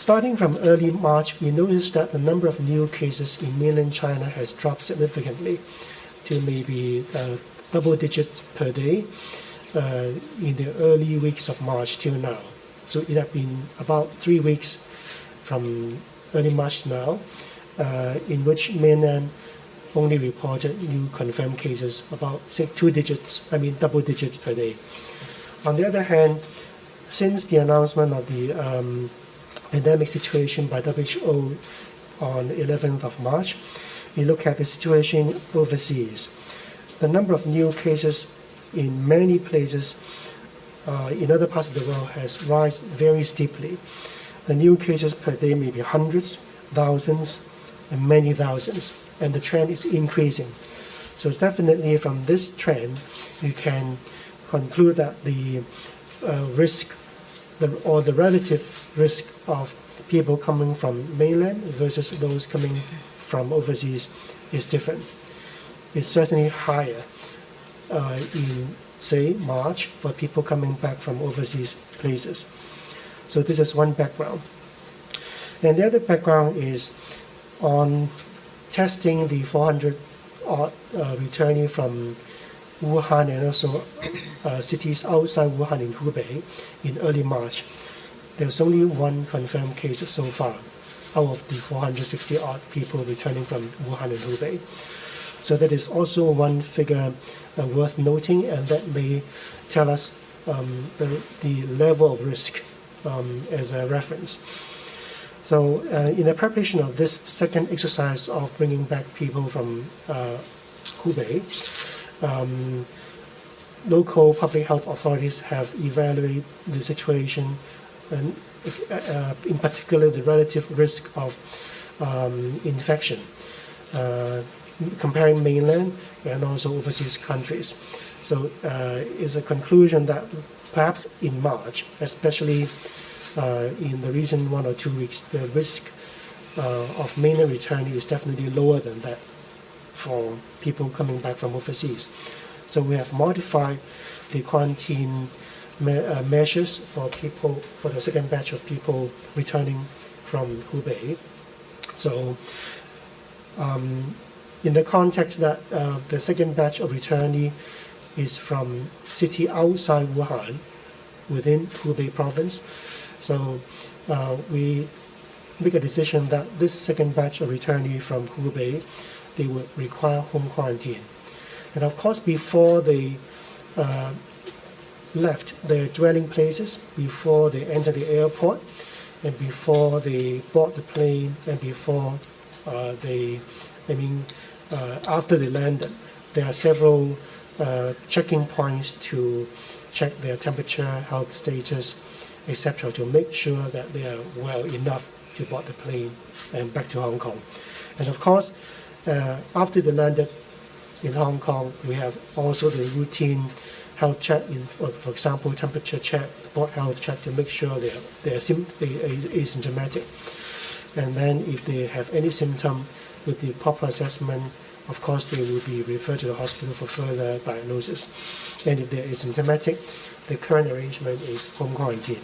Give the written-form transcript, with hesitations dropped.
starting from early March, we noticed that the number of new cases in mainland China has dropped significantly to maybe double digits per day in the early weeks of March till now. So it had been about 3 weeks from early March now, in which mainland only reported new confirmed cases about, say, double digits per day. On the other hand, since the announcement of the pandemic situation by WHO on 11th of March, we look at the situation overseas. The number of new cases in many places in other parts of the world has risen very steeply. The new cases per day may be hundreds, thousands, and many thousands, and the trend is increasing. So definitely from this trend, you can conclude that the risk or the relative risk of people coming from mainland versus those coming from overseas is different. It's certainly higher in, say, March for people coming back from overseas places. So this is one background. And the other background is on testing the 400 odd returnee from Wuhan and also cities outside Wuhan in Hubei in early March. There's only one confirmed case so far out of the 460 odd people returning from Wuhan and Hubei. So that is also one figure worth noting, and that may tell us the level of risk as a reference. So in the preparation of this second exercise of bringing back people from Hubei, local public health authorities have evaluated the situation, and in particular the relative risk of infection, comparing mainland and also overseas countries. So it's a conclusion that perhaps in March, especially in the recent 1 or 2 weeks, the risk of mainland returning is definitely lower than that for people coming back from overseas. So we have modified the quarantine measures for people, for the second batch of people returning from Hubei. So in the context that the second batch of returnee is from city outside Wuhan within Hubei province, so we make a decision that this second batch of returnee from Hubei, they would require home quarantine. And of course, before they left their dwelling places, before they entered the airport, and before they board the plane, and before after they landed, there are several checking points to check their temperature, health status, etc., to make sure that they are well enough to board the plane and back to Hong Kong. And of course, after they landed in Hong Kong, we have also the routine health check, for example, temperature check, board health check, to make sure they are asymptomatic. And then if they have any symptom, with the proper assessment, of course, they will be referred to the hospital for further diagnosis. And if they are asymptomatic, the current arrangement is home quarantine.